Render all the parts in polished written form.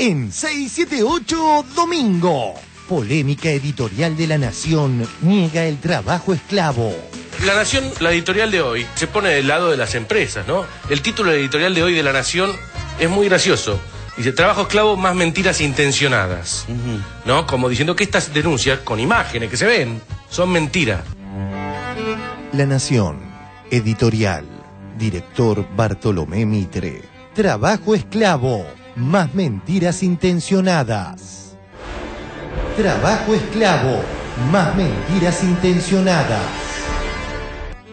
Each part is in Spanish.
en 678 Domingo. Polémica editorial de La Nación niega el trabajo esclavo. La Nación, la editorial de hoy, se pone del lado de las empresas, ¿no? El título editorial de hoy de La Nación es muy gracioso. Dice, trabajo esclavo más mentiras intencionadas. ¿No? Como diciendo que estas denuncias, con imágenes que se ven, son mentiras. La Nación, editorial, director Bartolomé Mitre. Trabajo esclavo, más mentiras intencionadas. Trabajo esclavo, más mentiras intencionadas.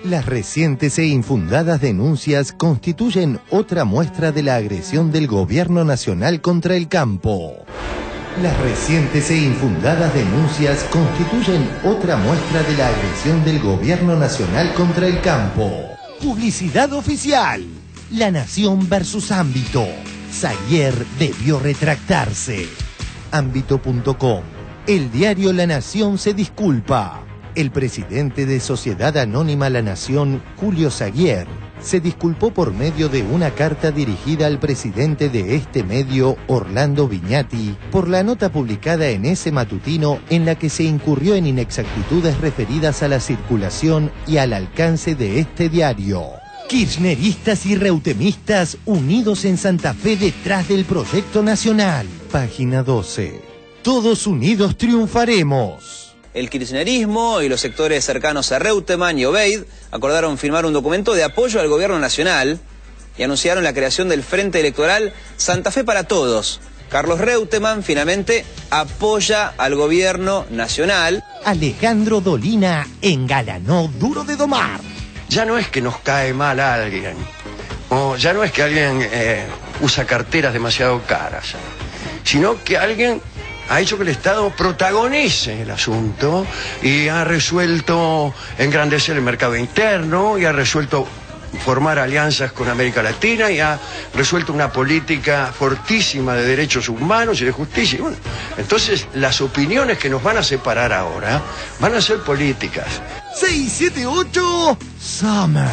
Las recientes e infundadas denuncias constituyen otra muestra de la agresión del gobierno nacional contra el campo. Las recientes e infundadas denuncias constituyen otra muestra de la agresión del gobierno nacional contra el campo. Publicidad oficial. La Nación versus Ámbito. Zaguier debió retractarse. Ámbito.com. El diario La Nación se disculpa. El presidente de Sociedad Anónima La Nación, Julio Zaguier, se disculpó por medio de una carta dirigida al presidente de este medio, Orlando Viñati, por la nota publicada en ese matutino en la que se incurrió en inexactitudes referidas a la circulación y al alcance de este diario. Kirchneristas y reutemistas unidos en Santa Fe detrás del proyecto nacional. Página 12. Todos unidos triunfaremos. El kirchnerismo y los sectores cercanos a Reutemann y Obeid acordaron firmar un documento de apoyo al gobierno nacional y anunciaron la creación del Frente Electoral Santa Fe para Todos. Carlos Reutemann finalmente apoya al gobierno nacional. Alejandro Dolina engalanó Duro de Domar. Ya no es que nos cae mal a alguien, o ya no es que alguien usa carteras demasiado caras, sino que alguien ha hecho que el Estado protagonice el asunto y ha resuelto engrandecer el mercado interno y ha resuelto formar alianzas con América Latina y ha resuelto una política fortísima de derechos humanos y de justicia. Bueno, entonces las opiniones que nos van a separar ahora van a ser políticas. 678 Summer.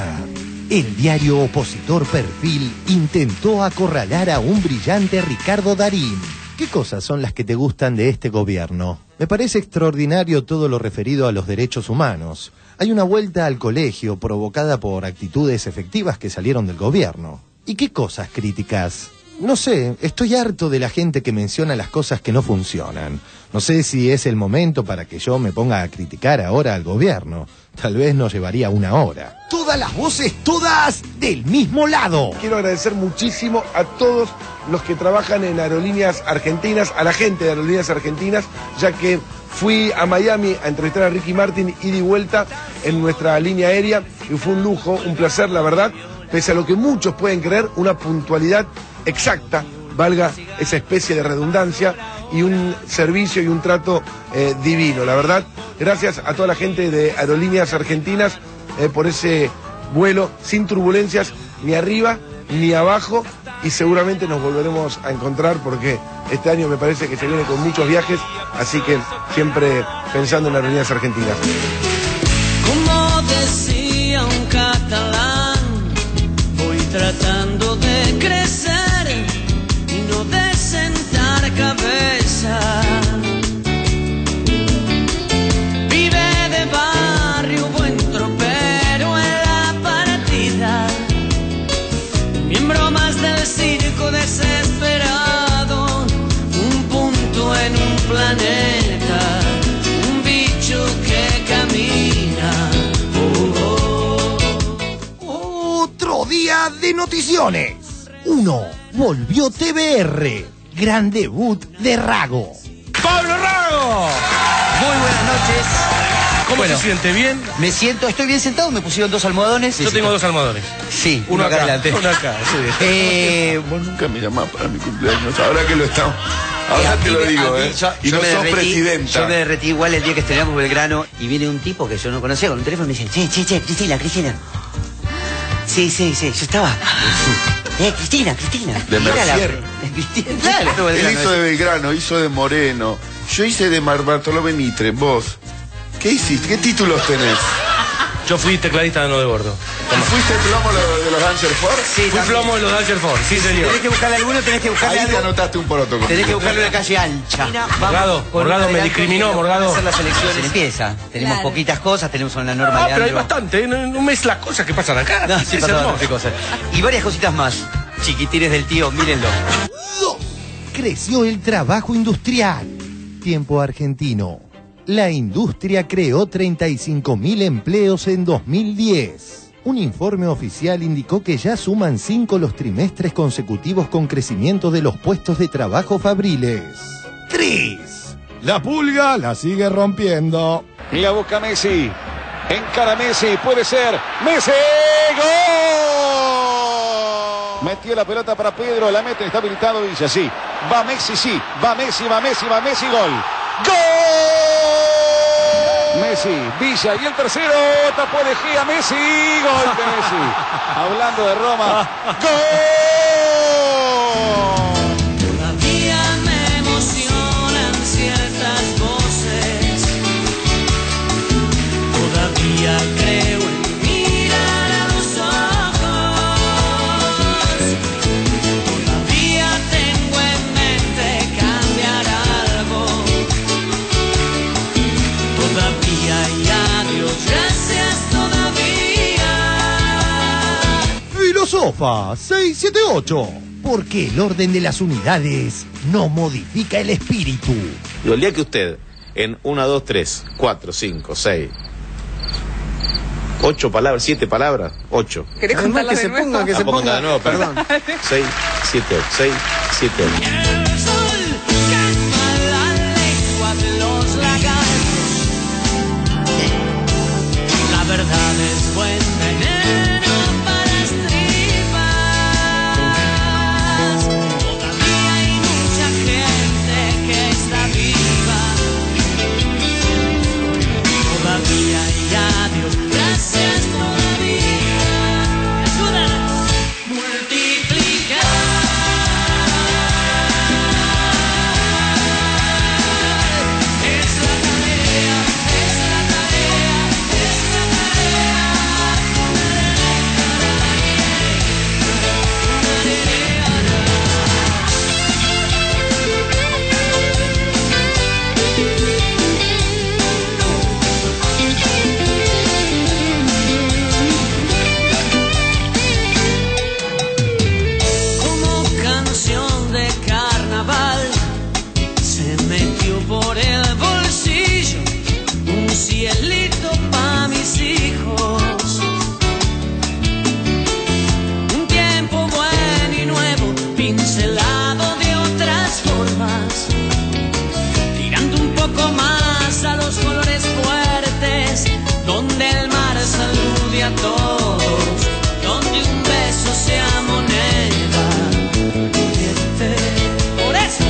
El diario opositor Perfil intentó acorralar a un brillante Ricardo Darín. ¿Qué cosas son las que te gustan de este gobierno? Me parece extraordinario todo lo referido a los derechos humanos. Hay una vuelta al colegio provocada por actitudes efectivas que salieron del gobierno. ¿Y qué cosas críticas? No sé, estoy harto de la gente que menciona las cosas que no funcionan. No sé si es el momento para que yo me ponga a criticar ahora al gobierno. Tal vez nos llevaría una hora. Todas las voces, todas del mismo lado. Quiero agradecer muchísimo a todos los que trabajan en Aerolíneas Argentinas, a la gente de Aerolíneas Argentinas, ya que fui a Miami a entrevistar a Ricky Martin ida y vuelta en nuestra línea aérea y fue un lujo, un placer, la verdad, pese a lo que muchos pueden creer, una puntualidad exacta, valga esa especie de redundancia, y un servicio y un trato divino, la verdad. Gracias a toda la gente de Aerolíneas Argentinas por ese vuelo sin turbulencias ni arriba ni abajo, y seguramente nos volveremos a encontrar porque este año me parece que se viene con muchos viajes, así que siempre pensando en Aerolíneas Argentinas. Como decía un catalán, voy tratando de crecer y no de sentar cabeza. Vive de barrio, buen tropero en la partida, miembro más del circo desesperado, un punto en un planeta, un bicho que camina. Otro día de noticiones. 1. Volvió TBR. Gran debut de Rago. ¡Pablo Rago! Muy buenas noches. ¿Cómo se siente? ¿Bien? Me siento, estoy bien sentado, me pusieron 2 almohadones. Yo tengo 2 almohadones. Sí, Uno acá adelante. Uno acá, sí. Vos nunca me llamás para mi cumpleaños, ahora que lo estamos. Ahora te lo digo, y no sos presidenta. Yo me derretí igual el día que estrenamos Belgrano y viene un tipo que yo no conocía con un teléfono y me dice, che, Cristina. Sí, yo estaba. Cristina. De Mercier. Cristina, claro. Él hizo de Belgrano, hizo de Moreno. Yo hice de Bartolomé Mitre. Vos, ¿qué hiciste? ¿Qué títulos tenés? Yo fui tecladista de No de Bordo. ¿Fuiste plomo de los Danger Force? Sí, Fui también. plomo de los Danger Force, sí señor. Tenés que buscarle alguno, tenés que buscarle Ahí te algo. anotaste un poroto conmigo. Tenés que buscarle una calle ancha. Morgado me discriminó, Morgado. Hacer las elecciones. Se empieza. Tenemos Claro. poquitas cosas, tenemos una norma Ah, de pero hay Andro. bastante, no me es las cosas que pasan acá. No, sí Es pasan hermoso. bastantes cosas. Y varias cositas más. Chiquitines del tío, mírenlo. Creció el trabajo industrial. Tiempo argentino. La industria creó 35.000 empleos en 2010. Un informe oficial indicó que ya suman 5 los trimestres consecutivos con crecimiento de los puestos de trabajo fabriles. 3. La pulga la sigue rompiendo. La busca Messi. Encara Messi. Puede ser. ¡Messi! ¡Gol! Metió la pelota para Pedro. La mete. Está habilitado Villa. Sí. Va Messi. Sí. Va Messi. Va Messi. Va Messi. Gol. ¡Gol! Messi. Villa. Y el tercero. Tapó de Gea. Messi. Gol de Messi. Hablando de Roma. ¡Gol! Todavía me emocionan ciertas voces. Todavía creo en mirar a los ojos. Todavía tengo en mente cambiar algo. Todavía y adiós, gracias todavía. Filosofa 678. Porque el orden de las unidades no modifica el espíritu. Digo, el día que usted en 1, 2, 3, 4, 5, 6, 8 palabras, 7 palabras, 8. ¿Querés contarla de nuevo? Que se ponga de nuevo, perdón. 6, 7, 8, 6, 7, 8. El sol calma la lengua de los lagartos. La verdad es buen veneno para las tripas. Todavía hay mucha gente que está viva. Todavía y adiós, gracias todavía. Ayúdanos multiplicar. Es la tarea, es la tarea, es la como canción de carnaval se metió por el bolsillo un cielito pa' mis hijos. Un tiempo bueno y nuevo, pincelado de otras formas, tirando un poco más a los colores fuertes, donde el mar salude a todos, donde un beso sea moneda. Por eso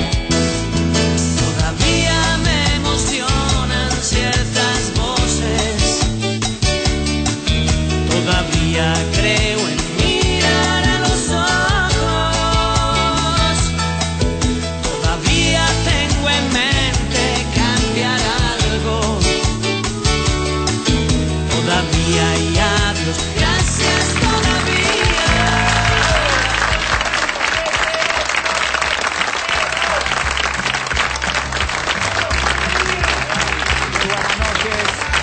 todavía me emocionan ciertas voces. Todavía creo en mirar a los ojos. Todavía tengo en mente cambiar algo. Todavía y adiós, gracias todavía.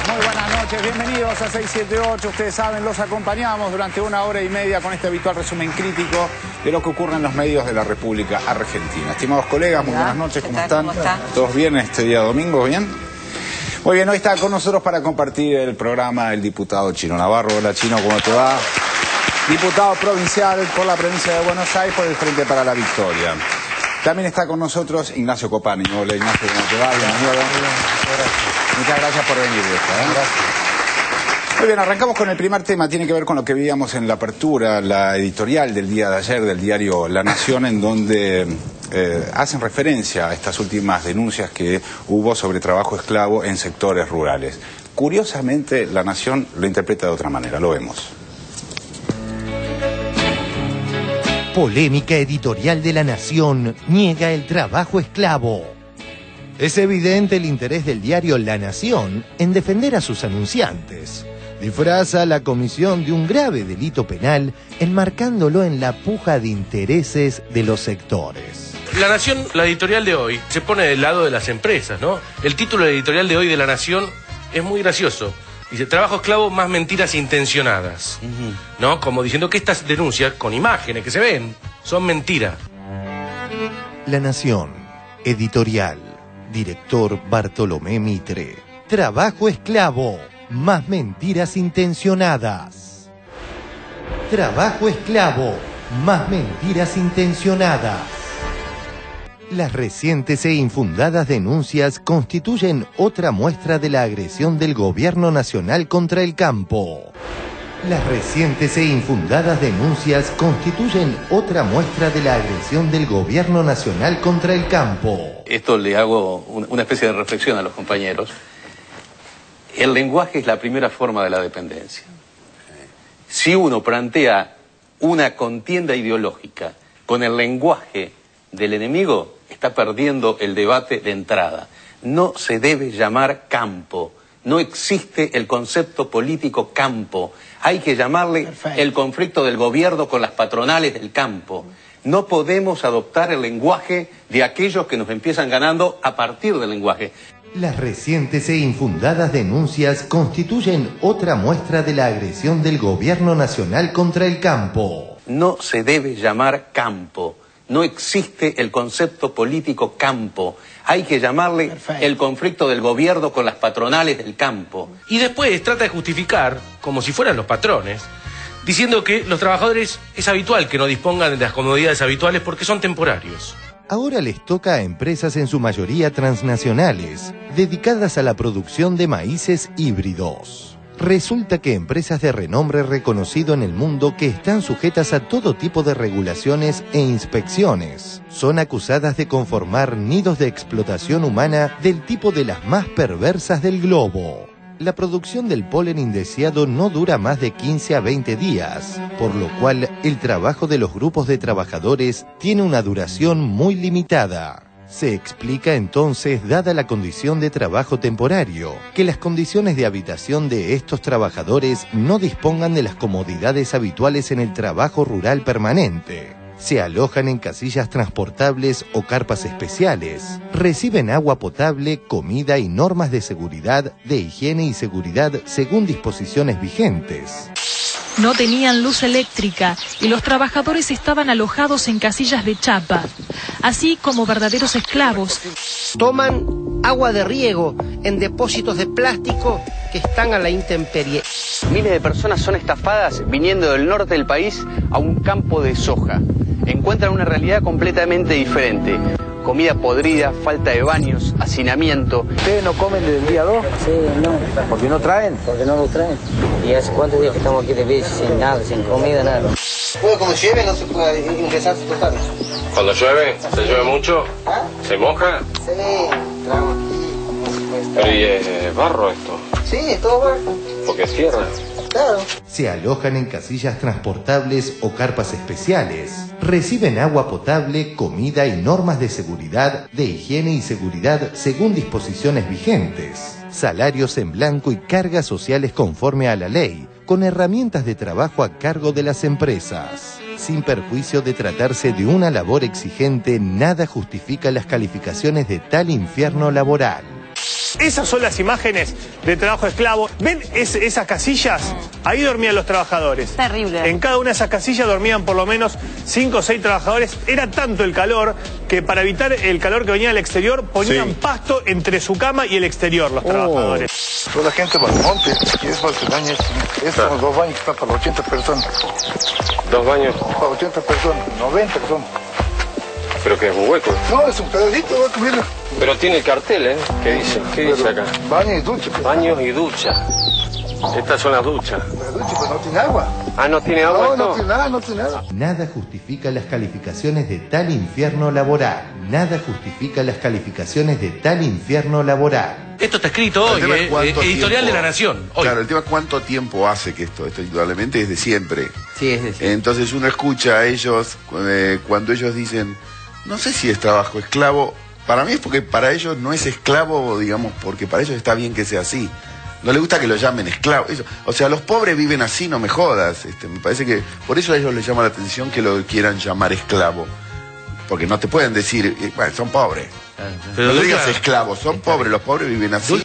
Muy buenas noches, bienvenidos a 678. Ustedes saben, los acompañamos durante 1 hora y media con este habitual resumen crítico de lo que ocurre en los medios de la República Argentina. Estimados colegas, muy buenas noches, ¿cómo están? ¿Cómo está? ¿Todos bien este día domingo? ¿Bien? Muy bien, hoy está con nosotros para compartir el programa el diputado Chino Navarro. Hola Chino, ¿cómo te va? Diputado provincial por la provincia de Buenos Aires por el Frente para la Victoria. También está con nosotros Ignacio Copani. Hola Ignacio, ¿cómo te va? Bienvenido. Muchas gracias por venir. Muy bien, arrancamos con el primer tema. Tiene que ver con lo que veíamos en la apertura, la editorial del día de ayer del diario La Nación, en donde hacen referencia a estas últimas denuncias que hubo sobre trabajo esclavo en sectores rurales. Curiosamente, La Nación lo interpreta de otra manera. Lo vemos. Polémica editorial de La Nación niega el trabajo esclavo. Es evidente el interés del diario La Nación en defender a sus anunciantes, disfraza la comisión de un grave delito penal, enmarcándolo en la puja de intereses de los sectores. La Nación, la editorial de hoy, se pone del lado de las empresas, ¿no? El título editorial de hoy de La Nación es muy gracioso. Dice, trabajo esclavo más mentiras intencionadas, ¿no? Como diciendo que estas denuncias, con imágenes que se ven, son mentiras. La Nación, editorial, director Bartolomé Mitre. Trabajo esclavo, más mentiras intencionadas. Trabajo esclavo, más mentiras intencionadas. Las recientes e infundadas denuncias constituyen otra muestra de la agresión del gobierno nacional contra el campo. Las recientes e infundadas denuncias constituyen otra muestra de la agresión del gobierno nacional contra el campo. Esto le hago una especie de reflexión a los compañeros. El lenguaje es la primera forma de la dependencia. Si uno plantea una contienda ideológica con el lenguaje del enemigo, está perdiendo el debate de entrada. No se debe llamar campo. No existe el concepto político campo. Hay que llamarle el conflicto del gobierno con las patronales del campo. No podemos adoptar el lenguaje de aquellos que nos empiezan ganando a partir del lenguaje. Las recientes e infundadas denuncias constituyen otra muestra de la agresión del gobierno nacional contra el campo. No se debe llamar campo. No existe el concepto político campo. Hay que llamarle el conflicto del gobierno con las patronales del campo. Y después trata de justificar, como si fueran los patrones, diciendo que los trabajadores es habitual que no dispongan de las comodidades habituales porque son temporarios. Ahora les toca a empresas en su mayoría transnacionales, dedicadas a la producción de maíces híbridos. Resulta que empresas de renombre reconocido en el mundo que están sujetas a todo tipo de regulaciones e inspecciones son acusadas de conformar nidos de explotación humana del tipo de las más perversas del globo. La producción del polen indeseado no dura más de 15 a 20 días, por lo cual el trabajo de los grupos de trabajadores tiene una duración muy limitada. Se explica entonces, dada la condición de trabajo temporario, que las condiciones de habitación de estos trabajadores no dispongan de las comodidades habituales en el trabajo rural permanente. Se alojan en casillas transportables o carpas especiales, reciben agua potable, comida y normas de seguridad, de higiene y seguridad según disposiciones vigentes. No tenían luz eléctrica y los trabajadores estaban alojados en casillas de chapa, así como verdaderos esclavos. Toman agua de riego en depósitos de plástico que están a la intemperie. Miles de personas son estafadas viniendo del norte del país a un campo de soja. Encuentran una realidad completamente diferente. Comida podrida, falta de baños, hacinamiento. ¿Ustedes no comen desde el día 2? Sí, no. ¿Por qué no traen? Porque no lo traen. ¿Y hace cuántos días que estamos aquí de vez sin nada, sin comida, nada? Bueno, como llueve no se puede ingresar total. Cuando llueve, ¿se llueve mucho? ¿Ah? ¿Se moja? Sí, entramos aquí. Pero ¿y es barro esto? Sí, es todo barro. Porque es tierra. Claro. Se alojan en casillas transportables o carpas especiales. Reciben agua potable, comida y normas de seguridad, de higiene y seguridad según disposiciones vigentes. Salarios en blanco y cargas sociales conforme a la ley, con herramientas de trabajo a cargo de las empresas. Sin perjuicio de tratarse de una labor exigente, nada justifica las calificaciones de tal infierno laboral. Esas son las imágenes de trabajo esclavo. ¿Ven esas casillas? Ahí dormían los trabajadores. Terrible. En cada una de esas casillas dormían por lo menos 5 o 6 trabajadores. Era tanto el calor que para evitar el calor que venía del exterior ponían pasto entre su cama y el exterior los trabajadores. Toda la gente va al monte y es para que bañes. Estos son 2 baños que están para 80 personas. 2 baños. Para 80 personas, 90 personas. ¿Pero qué es un hueco? No, es un pedacito, hueco, mira. Pero tiene el cartel, ¿eh? ¿Qué dice? ¿Qué dice acá? Baños y ducha. Baños y ducha. Estas son las duchas. La ducha, pues no tiene agua. Ah, ¿no tiene agua No, esto? no tiene nada, no tiene nada. Nada justifica las calificaciones de tal infierno laboral. Nada justifica las calificaciones de tal infierno laboral. Esto está escrito hoy, editorial de La Nación. Hoy. Claro, el tema es cuánto tiempo hace que esto indudablemente es de siempre. Sí, es de siempre. Entonces uno escucha a ellos cuando ellos dicen, no sé si es trabajo esclavo. Para mí es porque para ellos no es esclavo, digamos, porque para ellos está bien que sea así. No le gusta que lo llamen esclavo. Eso. O sea, los pobres viven así, no me jodas. Me parece que por eso a ellos les llama la atención que lo quieran llamar esclavo. Porque no te pueden decir, bueno, son pobres. Pero no le digas esclavos, son pobres, los pobres viven así.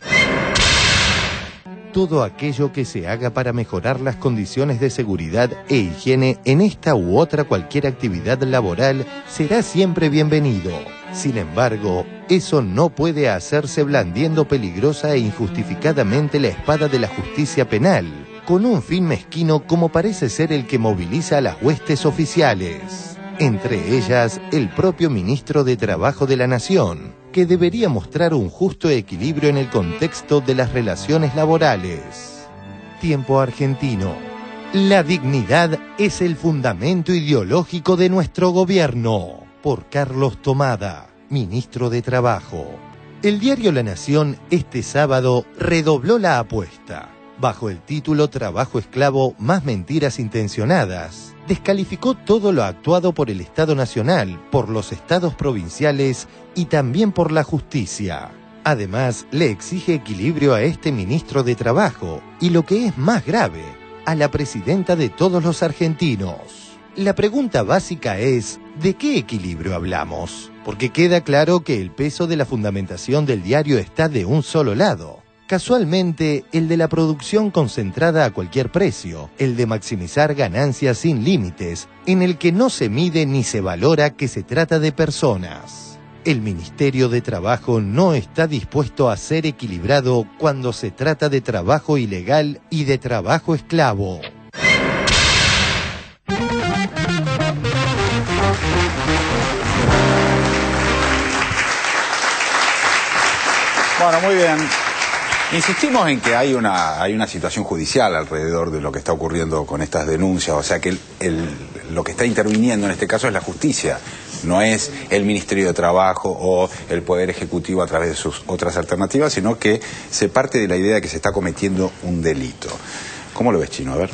Todo aquello que se haga para mejorar las condiciones de seguridad e higiene en esta u otra cualquier actividad laboral será siempre bienvenido. Sin embargo, eso no puede hacerse blandiendo peligrosa e injustificadamente la espada de la justicia penal, con un fin mezquino como parece ser el que moviliza a las huestes oficiales. Entre ellas, el propio ministro de Trabajo de la Nación, que debería mostrar un justo equilibrio en el contexto de las relaciones laborales. Tiempo argentino. La dignidad es el fundamento ideológico de nuestro gobierno. Por Carlos Tomada, ministro de Trabajo. El diario La Nación este sábado redobló la apuesta. Bajo el título Trabajo esclavo, más mentiras intencionadas, descalificó todo lo actuado por el Estado Nacional, por los estados provinciales y también por la justicia. Además, le exige equilibrio a este ministro de Trabajo y, lo que es más grave, a la presidenta de todos los argentinos. La pregunta básica es, ¿de qué equilibrio hablamos? Porque queda claro que el peso de la fundamentación del diario está de un solo lado. Casualmente, el de la producción concentrada a cualquier precio, el de maximizar ganancias sin límites, en el que no se mide ni se valora que se trata de personas. El Ministerio de Trabajo no está dispuesto a ser equilibrado cuando se trata de trabajo ilegal y de trabajo esclavo. Bueno, muy bien. Insistimos en que hay una situación judicial alrededor de lo que está ocurriendo con estas denuncias, o sea que lo que está interviniendo en este caso es la justicia, no es el Ministerio de Trabajo o el Poder Ejecutivo a través de sus otras alternativas, sino que se parte de la idea de que se está cometiendo un delito. ¿Cómo lo ves, Chino? A ver.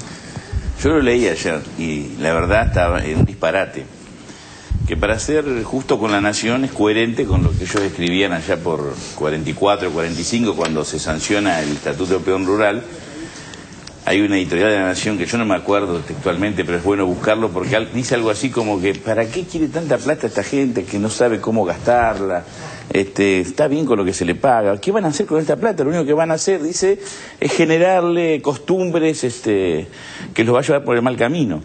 Yo lo leí ayer y la verdad estaba en un disparate, que para ser justo con la Nación es coherente con lo que ellos escribían allá por 44, 45, cuando se sanciona el Estatuto de Peón Rural. Hay una editorial de la Nación que yo no me acuerdo textualmente, pero es bueno buscarlo porque dice algo así como que ¿para qué quiere tanta plata esta gente que no sabe cómo gastarla? Está bien con lo que se le paga. ¿Qué van a hacer con esta plata? Lo único que van a hacer, dice, es generarle costumbres que los va a llevar por el mal camino.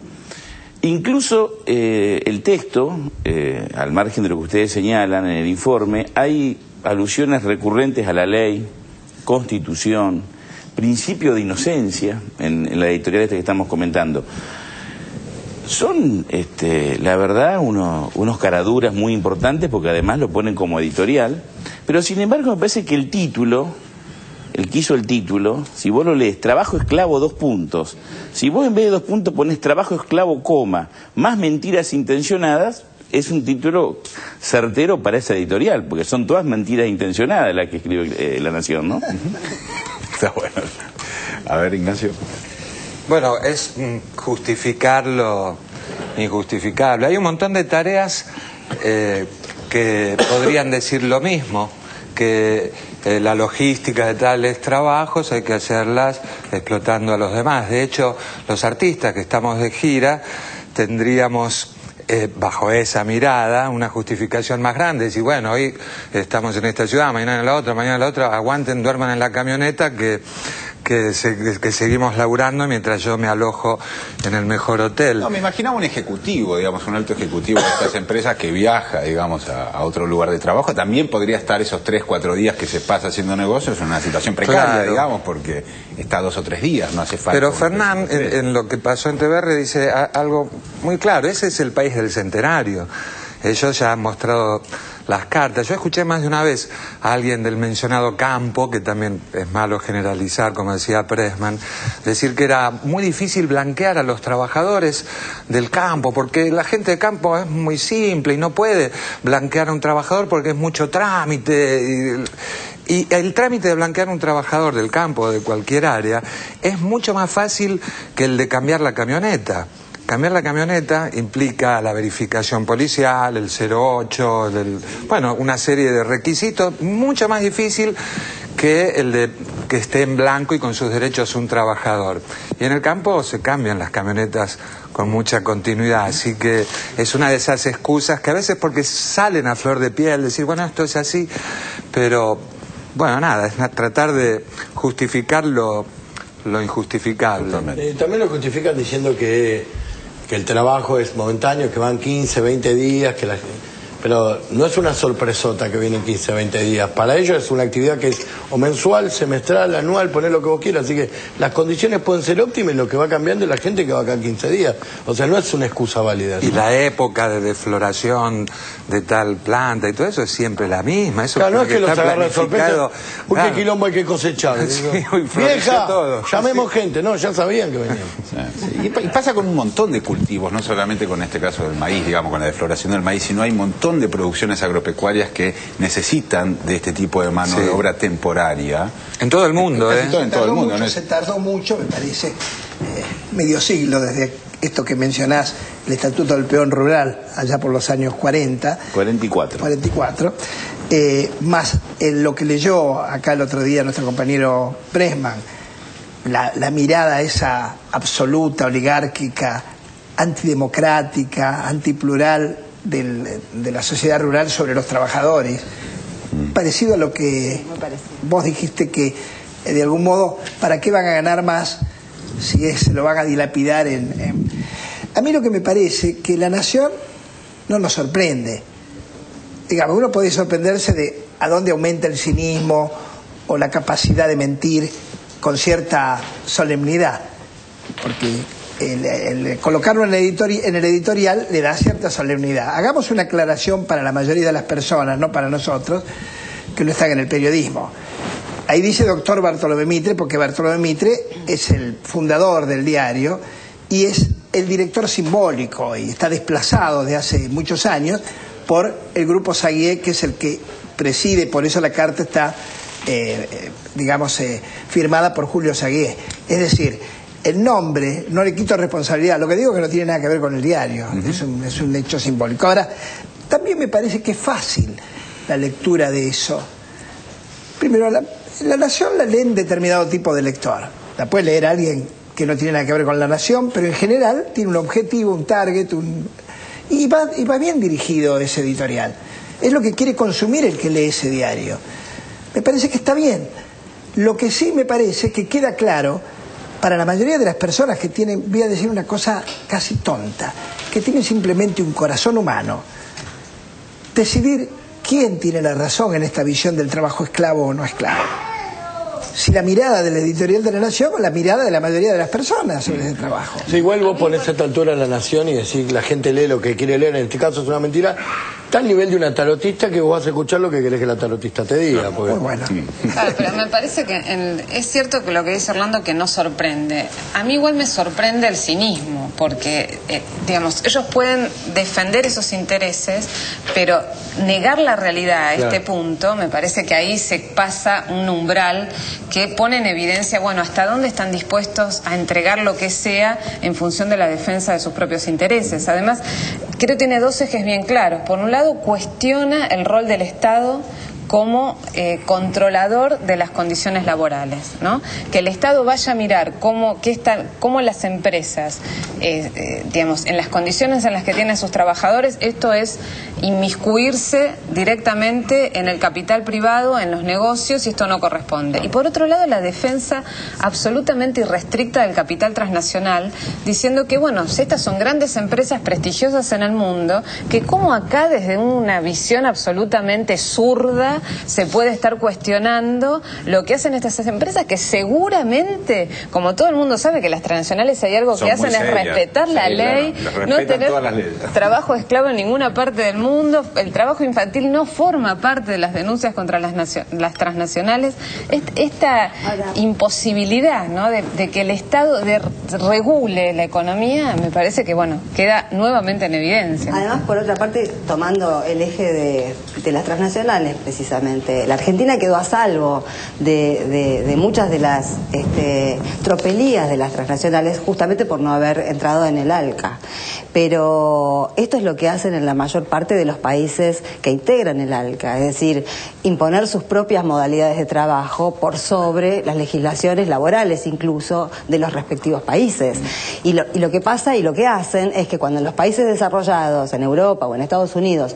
Incluso el texto, al margen de lo que ustedes señalan en el informe, hay alusiones recurrentes a la ley, Constitución, principio de inocencia, en la editorial esta que estamos comentando. Son, la verdad, unos caraduras muy importantes porque además lo ponen como editorial, pero sin embargo me parece que el título, el que hizo el título, si vos lo lees, trabajo esclavo, 2 puntos. Si vos en vez de 2 puntos pones trabajo esclavo, coma, más mentiras intencionadas, es un título certero para esa editorial, porque son todas mentiras intencionadas las que escribe La Nación, ¿no? Está bueno. A ver, Ignacio. Bueno, es justificar lo injustificable. Hay un montón de tareas que podrían decir lo mismo, que la logística de tales trabajos hay que hacerlas explotando a los demás. De hecho, los artistas que estamos de gira tendríamos bajo esa mirada una justificación más grande. Si bueno, hoy estamos en esta ciudad, mañana en la otra, aguanten, duerman en la camioneta que seguimos laburando mientras yo me alojo en el mejor hotel. No, me imaginaba un ejecutivo, digamos, un alto ejecutivo de estas empresas que viaja, digamos, a otro lugar de trabajo. También podría estar esos 3, 4 días que se pasa haciendo negocios en una situación precaria, claro, digamos, porque está 2 o 3 días, no hace falta. Pero Fernán, en lo que pasó en TVR, dice algo muy claro. Ese es el país del centenario. Ellos ya han mostrado las cartas. Yo escuché más de una vez a alguien del mencionado campo, que también es malo generalizar, como decía Pressman, decir que era muy difícil blanquear a los trabajadores del campo, porque la gente de campo es muy simple y no puede blanquear a un trabajador porque es mucho trámite. Y el trámite de blanquear a un trabajador del campo o de cualquier área es mucho más fácil que el de cambiar la camioneta. Cambiar la camioneta implica la verificación policial, el 08, bueno, una serie de requisitos, mucho más difícil que el de que esté en blanco y con sus derechos un trabajador. Y en el campo se cambian las camionetas con mucha continuidad, así que es una de esas excusas que a veces porque salen a flor de piel, decir, bueno, esto es así, pero bueno, nada, es tratar de justificar lo injustificable. También lo justifican diciendo que el trabajo es momentáneo, que van 15, 20 días, pero no es una sorpresota que vienen 15, 20 días. Para ellos es una actividad que es o mensual, semestral, anual, poner lo que vos quieras. Así que las condiciones pueden ser óptimas y lo que va cambiando es la gente que va acá 15 días. O sea, no es una excusa válida. Y la época de defloración de tal planta y todo eso es siempre la misma. Eso claro, no es que los agarra sorpresa. Uy, claro. Qué quilombo hay que cosechar. Sí, vieja, todo. llamemos gente. No, ya sabían que venían. Sí. Y pasa con un montón de cultivos, no solamente con este caso del maíz, digamos, con la defloración del maíz, sino hay un montón de producciones agropecuarias que necesitan de este tipo de mano de obra temporaria. En todo el mundo, en todo el mundo. Se tardó mucho, me parece, medio siglo desde esto que mencionás, el Estatuto del Peón Rural, allá por los años 40. 44. Más lo que leyó acá el otro día nuestro compañero Pressman, la mirada esa absoluta, oligárquica, antidemocrática, antiplural de la sociedad rural sobre los trabajadores, parecido a lo que vos dijiste, que de algún modo, ¿para qué van a ganar más si se lo van a dilapidar A mí lo que me parece que la nación no nos sorprende. Digamos, uno puede sorprenderse de a dónde aumenta el cinismo o la capacidad de mentir con cierta solemnidad, porque el colocarlo en el editorial le da cierta solemnidad. Hagamos una aclaración para la mayoría de las personas, no para nosotros, que no están en el periodismo. Ahí dice doctor Bartolomé Mitre, porque Bartolomé Mitre es el fundador del diario y es el director simbólico y está desplazado de hace muchos años por el grupo Saguier, que es el que preside, por eso la carta está, firmada por Julio Saguier. Es decir, el nombre, no le quito responsabilidad, lo que digo es que no tiene nada que ver con el diario, es un hecho simbólico. Ahora, también me parece que es fácil la lectura de eso. Primero, la Nación la lee en determinado tipo de lector. La puede leer alguien que no tiene nada que ver con la Nación, pero en general tiene un objetivo, un target, y va bien dirigido ese editorial. Es lo que quiere consumir el que lee ese diario. Me parece que está bien. Lo que sí me parece que queda claro para la mayoría de las personas que tienen, voy a decir una cosa casi tonta, que tienen simplemente un corazón humano, decidir quién tiene la razón en esta visión del trabajo esclavo o no esclavo. Si la mirada del editorial de la Nación o la mirada de la mayoría de las personas sobre ese trabajo. Sí, igual vos ponés a esta altura en la Nación y decís la gente lee lo que quiere leer, en este caso es una mentira, está al nivel de una tarotista que vos vas a escuchar lo que querés que la tarotista te diga. Porque... Muy bueno. Claro, pero me parece que es cierto que lo que dice Orlando que no sorprende. A mí igual me sorprende el cinismo, porque, digamos, ellos pueden defender esos intereses, pero negar la realidad a este punto, me parece que ahí se pasa un umbral que pone en evidencia, bueno, hasta dónde están dispuestos a entregar lo que sea en función de la defensa de sus propios intereses. Además, creo que tiene dos ejes bien claros. Por un lado, cuestiona el rol del Estado como controlador de las condiciones laborales, ¿no? Que el Estado vaya a mirar cómo las empresas, digamos, en las condiciones en las que tienen sus trabajadores, esto es inmiscuirse directamente en el capital privado, en los negocios, y esto no corresponde. Y por otro lado, la defensa absolutamente irrestricta del capital transnacional, diciendo que, bueno, estas son grandes empresas prestigiosas en el mundo, que como acá desde una visión absolutamente zurda se puede estar cuestionando lo que hacen estas empresas, que seguramente, como todo el mundo sabe que las transnacionales hay algo que hacen es respetar la ley, no tener trabajo esclavo en ninguna parte del mundo, el trabajo infantil no forma parte de las denuncias contra las transnacionales. Esta imposibilidad, ¿no?, de que el Estado regule la economía, me parece que, bueno, queda nuevamente en evidencia. Además, por otra parte, tomando el eje de las transnacionales, precisamente, precisamente. La Argentina quedó a salvo de muchas de las tropelías de las transnacionales justamente por no haber entrado en el ALCA. Pero esto es lo que hacen en la mayor parte de los países que integran el ALCA, es decir, imponer sus propias modalidades de trabajo por sobre las legislaciones laborales incluso de los respectivos países. Y lo que pasa y lo que hacen es que cuando en los países desarrollados, en Europa o en Estados Unidos,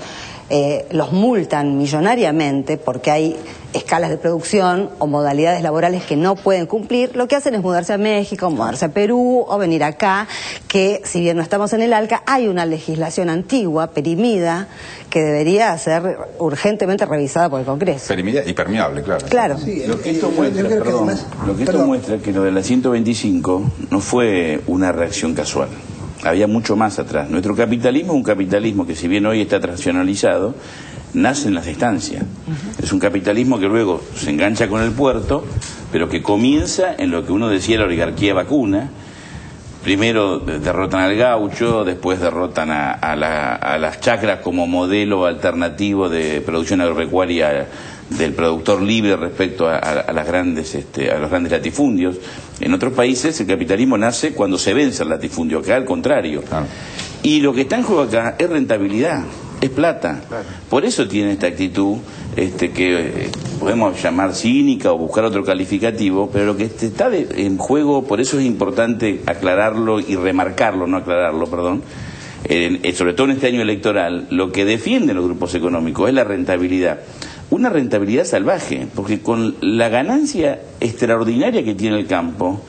los multan millonariamente porque hay escalas de producción o modalidades laborales que no pueden cumplir, lo que hacen es mudarse a México, mudarse a Perú o venir acá, que si bien no estamos en el ALCA, hay una legislación antigua, perimida, que debería ser urgentemente revisada por el Congreso. Perimida y permeable, claro. Claro. Sí, lo que esto muestra que lo de la 125 no fue una reacción casual. Había mucho más atrás. Nuestro capitalismo es un capitalismo que, si bien hoy está transnacionalizado, nace en las estancias. Es un capitalismo que luego se engancha con el puerto, pero que comienza en lo que uno decía la oligarquía vacuna. Primero derrotan al gaucho, después derrotan a las chacras como modelo alternativo de producción agropecuaria del productor libre respecto a los grandes latifundios. En otros países el capitalismo nace cuando se vence el latifundio, acá al contrario. Claro. Y lo que está en juego acá es rentabilidad, es plata. Claro. Por eso tiene esta actitud que podemos llamar cínica o buscar otro calificativo, pero lo que está en juego, por eso es importante aclararlo y remarcarlo, no aclararlo, perdón, sobre todo en este año electoral, lo que defienden los grupos económicos es la rentabilidad. Una rentabilidad salvaje, porque con la ganancia extraordinaria que tiene el campo,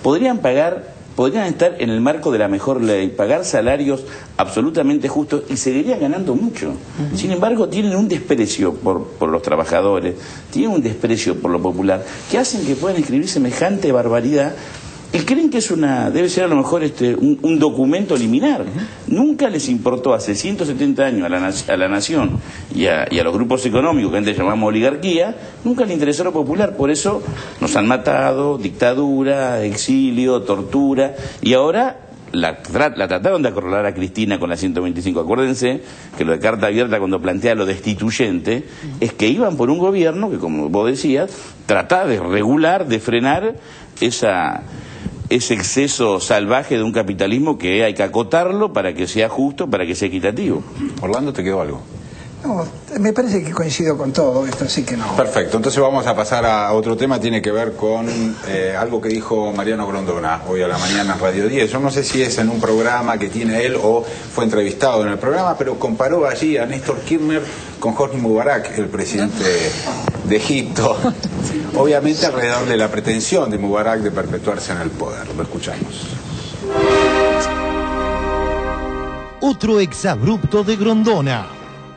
podrían estar en el marco de la mejor ley, pagar salarios absolutamente justos y seguirían ganando mucho. Sin embargo, tienen un desprecio por los trabajadores, tienen un desprecio por lo popular, que hacen que puedan escribir semejante barbaridad y creen que debe ser a lo mejor un documento liminar. Nunca les importó hace 170 años a la nación y a los grupos económicos que antes llamamos oligarquía, nunca les interesó lo popular. Por eso nos han matado, dictadura, exilio, tortura, y ahora la trataron de acorralar a Cristina con la 125. Acuérdense que lo de Carta Abierta, cuando plantea lo destituyente, es que iban por un gobierno que, como vos decías, trataba de regular, de frenar ese exceso salvaje de un capitalismo que hay que acotarlo para que sea justo, para que sea equitativo. Orlando, ¿te quedó algo? No, me parece que coincido con todo esto, así que no. Perfecto, entonces vamos a pasar a otro tema, tiene que ver con algo que dijo Mariano Grondona hoy a la mañana en Radio 10. Yo no sé si es en un programa que tiene él o fue entrevistado en el programa, pero comparó allí a Néstor Kirchner con Hosni Mubarak, el presidente de Egipto, obviamente alrededor de la pretensión de Mubarak de perpetuarse en el poder. Lo escuchamos. Otro exabrupto de Grondona.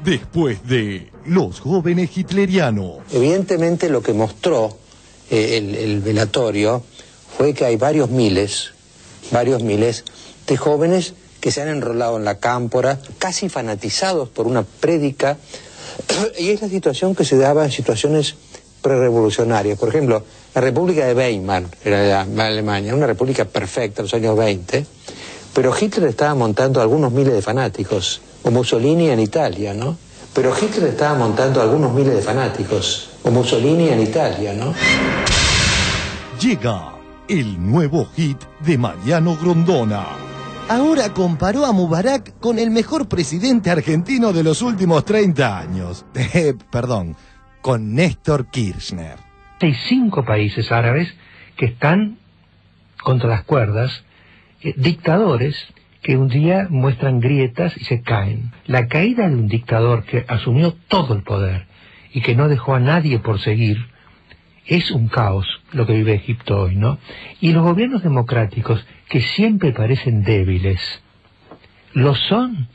Después de Los jóvenes hitlerianos. Evidentemente lo que mostró el velatorio fue que hay varios miles de jóvenes que se han enrolado en la cámpora, casi fanatizados por una prédica, y es la situación que se daba en situaciones prerevolucionarias. Por ejemplo, la República de Weimar, era Alemania, una república perfecta en los años 20, pero Hitler estaba montando algunos miles de fanáticos, o Mussolini en Italia, ¿no? Pero Hitler estaba montando algunos miles de fanáticos, o Mussolini en Italia, ¿no? Llega el nuevo hit de Mariano Grondona. Ahora comparó a Mubarak con el mejor presidente argentino de los últimos 30 años. Perdón, con Néstor Kirchner. Hay 5 países árabes que están contra las cuerdas, dictadores que un día muestran grietas y se caen. La caída de un dictador que asumió todo el poder y que no dejó a nadie por seguir, es un caos lo que vive Egipto hoy, ¿no? Y los gobiernos democráticos, que siempre parecen débiles, lo son.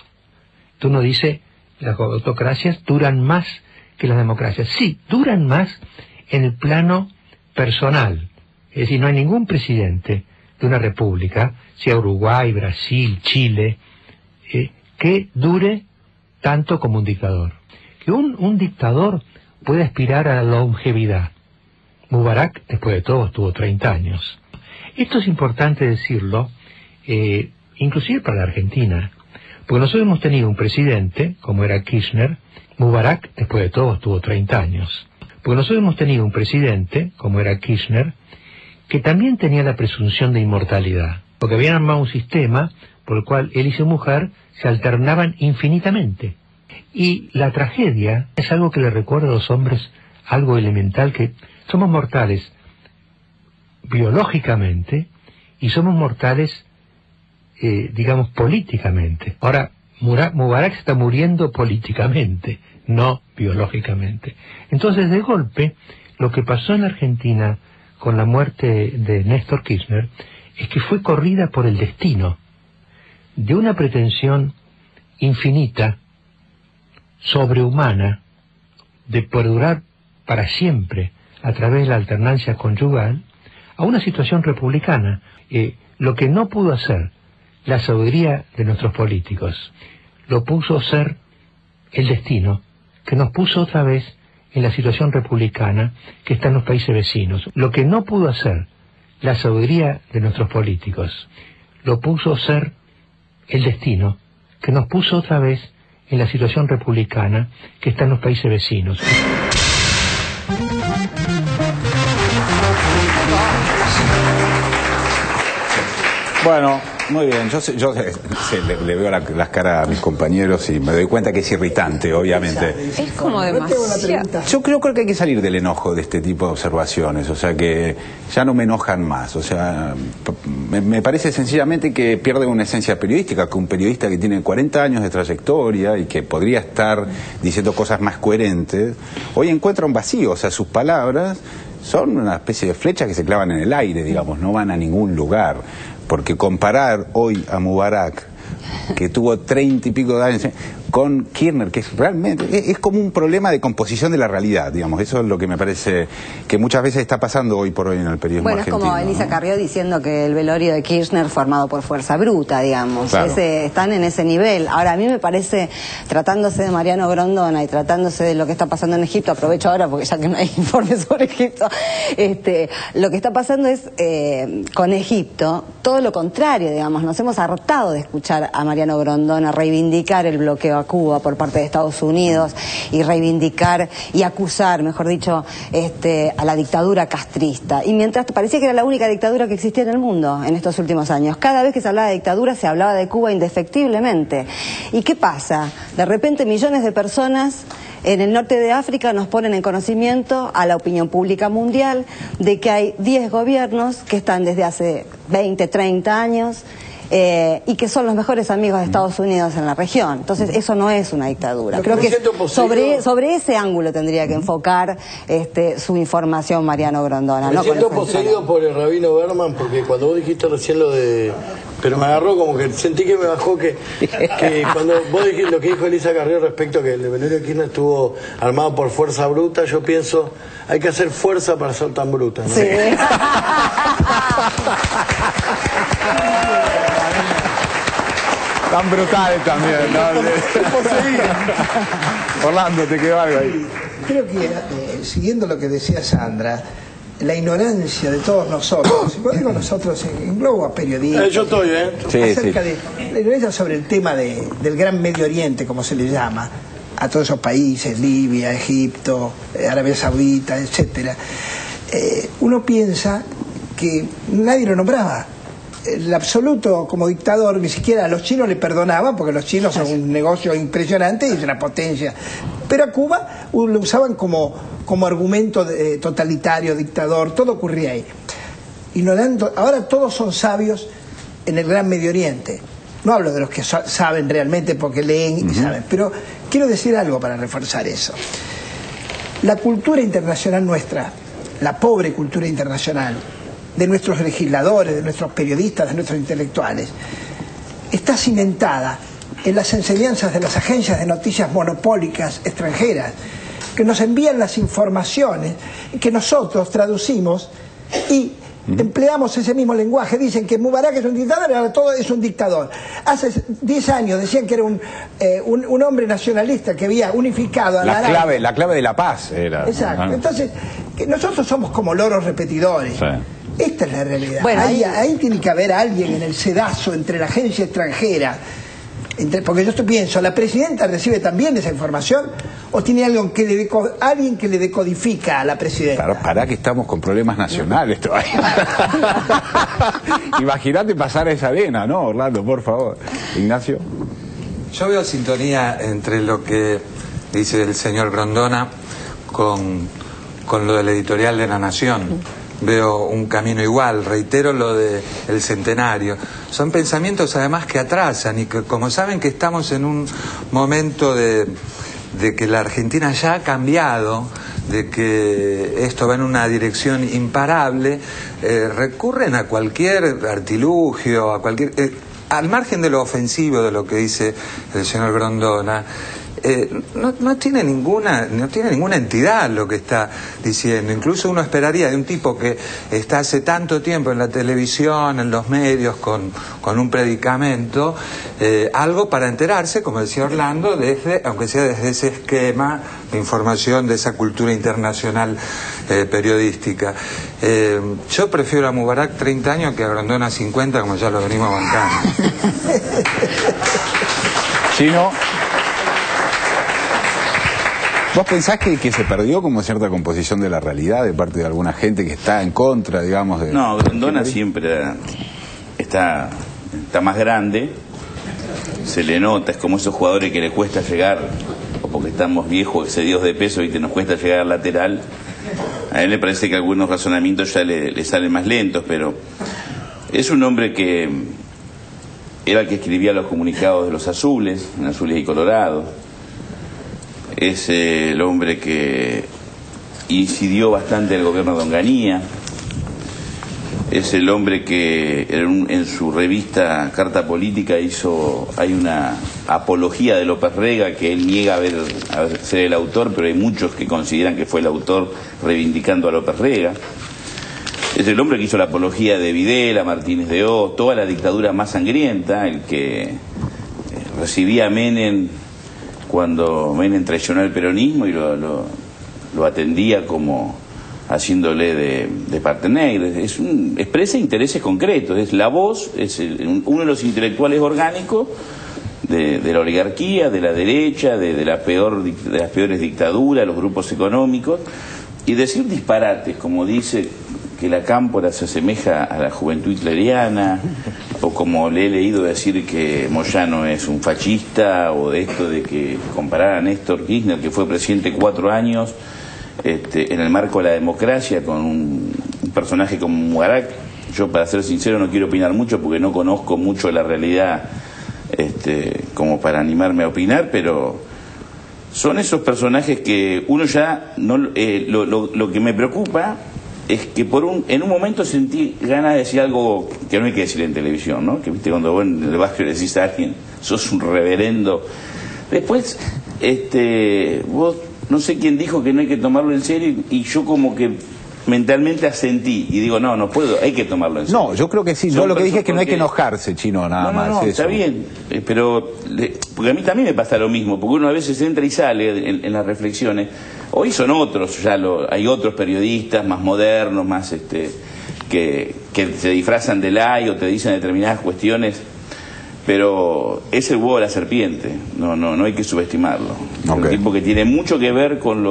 Tú no dices, las autocracias duran más que las democracias. Sí, duran más en el plano personal. Es decir, no hay ningún presidente de una república, sea Uruguay, Brasil, Chile, que dure tanto como un dictador. Que un dictador puede aspirar a la longevidad. Mubarak, después de todo, estuvo 30 años. Esto es importante decirlo, inclusive para la Argentina, Porque nosotros hemos tenido un presidente, como era Kirchner. Mubarak, después de todo, estuvo 30 años. Porque nosotros hemos tenido un presidente, como era Kirchner, que también tenía la presunción de inmortalidad. Porque habían armado un sistema por el cual él y su mujer se alternaban infinitamente. Y la tragedia es algo que le recuerda a los hombres, algo elemental, que somos mortales biológicamente y somos mortales, digamos, políticamente. Ahora, Mubarak está muriendo políticamente, no biológicamente. Entonces, de golpe, lo que pasó en Argentina con la muerte de Néstor Kirchner es que fue corrida por el destino de una pretensión infinita, sobrehumana, de perdurar para siempre a través de la alternancia conyugal, a una situación republicana. Lo que no pudo hacer la sabiduría de nuestros políticos, lo puso a ser el destino, que nos puso otra vez en la situación republicana que está en los países vecinos. Lo que no pudo hacer la sabiduría de nuestros políticos, lo puso a ser el destino, que nos puso otra vez en la situación republicana que está en los países vecinos. Bueno, muy bien. Yo le veo las caras a mis compañeros y me doy cuenta que es irritante, obviamente. Es como demasiado. Yo creo que hay que salir del enojo de este tipo de observaciones, o sea que ya no me enojan más, o sea, me parece sencillamente que pierde una esencia periodística, que un periodista que tiene 40 años de trayectoria y que podría estar diciendo cosas más coherentes, hoy encuentra un vacío, o sea, sus palabras son una especie de flechas que se clavan en el aire, digamos, no van a ningún lugar. Porque comparar hoy a Mubarak, que tuvo 30 y pico de años, con Kirchner, que es realmente, es como un problema de composición de la realidad, digamos. Eso es lo que me parece que muchas veces está pasando hoy por hoy en el periodismo argentino. Bueno, es como Elisa Carrió diciendo que el velorio de Kirchner fue armado por fuerza bruta, digamos. Claro. Están en ese nivel. Ahora, a mí me parece, tratándose de Mariano Grondona y tratándose de lo que está pasando en Egipto, aprovecho ahora porque ya que no hay informes sobre Egipto, lo que está pasando es, con Egipto, todo lo contrario, digamos. Nos hemos hartado de escuchar a Mariano Grondona reivindicar el bloqueo a Cuba por parte de Estados Unidos y reivindicar y acusar, mejor dicho, a la dictadura castrista. Y mientras parecía que era la única dictadura que existía en el mundo en estos últimos años. Cada vez que se hablaba de dictadura se hablaba de Cuba indefectiblemente. ¿Y qué pasa? De repente millones de personas en el norte de África nos ponen en conocimiento a la opinión pública mundial de que hay 10 gobiernos que están desde hace 20, 30 años y que son los mejores amigos de Estados Unidos en la región. Entonces eso no es una dictadura. Creo que sobre ese ángulo tendría que enfocar su información Mariano Grondona. Me siento poseído por el rabino Berman, porque cuando vos dijiste recién lo de... Pero me agarró como que sentí que me bajó que cuando vos dijiste lo que dijo Elisa Carrió respecto a que el velorio de Kirchner estuvo armado por fuerza bruta, yo pienso, hay que hacer fuerza para ser tan bruta, ¿no? Sí. Tan brutales también, ¿no? Orlando, te quedó algo ahí. Creo que, siguiendo lo que decía Sandra, la ignorancia de todos nosotros, y digo nosotros, englobo a periodistas, yo estoy, acerca de la ignorancia sobre el tema del Gran Medio Oriente, como se le llama, a todos esos países, Libia, Egipto, Arabia Saudita, etcétera. Uno piensa que nadie lo nombraba. El absoluto como dictador, ni siquiera a los chinos le perdonaban, porque los chinos son un negocio impresionante y es una potencia. Pero a Cuba lo usaban como argumento totalitario, dictador, todo ocurría ahí. Ignorando, ahora todos son sabios en el Gran Medio Oriente. No hablo de los que saben realmente porque leen y saben, pero quiero decir algo para reforzar eso. La cultura internacional nuestra, la pobre cultura internacional, de nuestros legisladores, de nuestros periodistas, de nuestros intelectuales, está cimentada en las enseñanzas de las agencias de noticias monopólicas extranjeras, que nos envían las informaciones que nosotros traducimos y empleamos ese mismo lenguaje. Dicen que Mubarak es un dictador, ahora todo es un dictador. Hace 10 años decían que era un hombre nacionalista que había unificado a la clave de la paz era. Exacto. Entonces, que nosotros somos como loros repetidores. Sí. Esta es la realidad. Bueno, ahí tiene que haber alguien en el sedazo entre la agencia extranjera Porque yo pienso, ¿la presidenta recibe también esa información o tiene alguien que le decodifica a la presidenta? Para que estamos con problemas nacionales todavía. Imagínate pasar a esa arena, ¿no, Orlando? Por favor. Ignacio. Yo veo sintonía entre lo que dice el señor Grondona con lo del editorial de La Nación. Veo un camino igual, reitero lo del centenario. Son pensamientos además que atrasan y que, como saben que estamos en un momento de que la Argentina ya ha cambiado, de que esto va en una dirección imparable, recurren a cualquier artilugio, a cualquier... al margen de lo ofensivo de lo que dice el señor Grondona, no tiene ninguna entidad lo que está diciendo. Incluso uno esperaría de un tipo que está hace tanto tiempo en la televisión, en los medios, con un predicamento, algo para enterarse, como decía Orlando, aunque sea desde ese esquema de información, de esa cultura internacional periodística. Yo prefiero a Mubarak 30 años que a Grondona 50, como ya lo venimos bancando. Chino. ¿Vos pensás que se perdió como cierta composición de la realidad de parte de alguna gente que está en contra, digamos, de... No, Grondona siempre está más grande, se le nota, es como esos jugadores que le cuesta llegar, o porque estamos viejos, excedidos de peso y que nos cuesta llegar al lateral. A él le parece que algunos razonamientos ya le salen más lentos, pero es un hombre que era el que escribía los comunicados de los azules, en Azules y Colorados. Es el hombre que incidió bastante en el gobierno de Onganía. Es el hombre que en su revista Carta Política hay una apología de López Rega, que él niega a ser el autor, pero hay muchos que consideran que fue el autor, reivindicando a López Rega. Es el hombre que hizo la apología de Videla, Martínez de Hoz, toda la dictadura más sangrienta, el que recibía a Menem cuando Menem traicionó el peronismo y lo atendía como haciéndole de partener. Expresa intereses concretos, es la voz, es uno de los intelectuales orgánicos de la oligarquía, de la derecha, de las peores dictaduras, los grupos económicos, y decir disparates, como dice que la cámpora se asemeja a la juventud hitleriana, o como le he leído decir que Moyano es un fascista, o de esto de que comparar a Néstor Kirchner, que fue presidente 4 años, en el marco de la democracia, con un personaje como Mubarak. Yo, para ser sincero, no quiero opinar mucho porque no conozco mucho la realidad como para animarme a opinar, pero son esos personajes que uno ya no... lo que me preocupa es que en un momento sentí ganas de decir algo que no hay que decir en televisión, ¿no? Que viste cuando vos en el barrio le decís a alguien, sos un reverendo. Después, vos, no sé quién dijo que no hay que tomarlo en serio, y yo como que mentalmente asentí y digo, no puedo, hay que tomarlo en serio. No, yo creo que sí. Yo lo que dije es que no hay que enojarse, Chino, nada más. No, está bien, pero porque a mí también me pasa lo mismo, porque uno a veces entra y sale en las reflexiones. Hoy son otros, hay otros periodistas más modernos, más que se disfrazan de lay o te dicen determinadas cuestiones, pero es el huevo de la serpiente, no hay que subestimarlo. Es un tipo que tiene mucho que ver con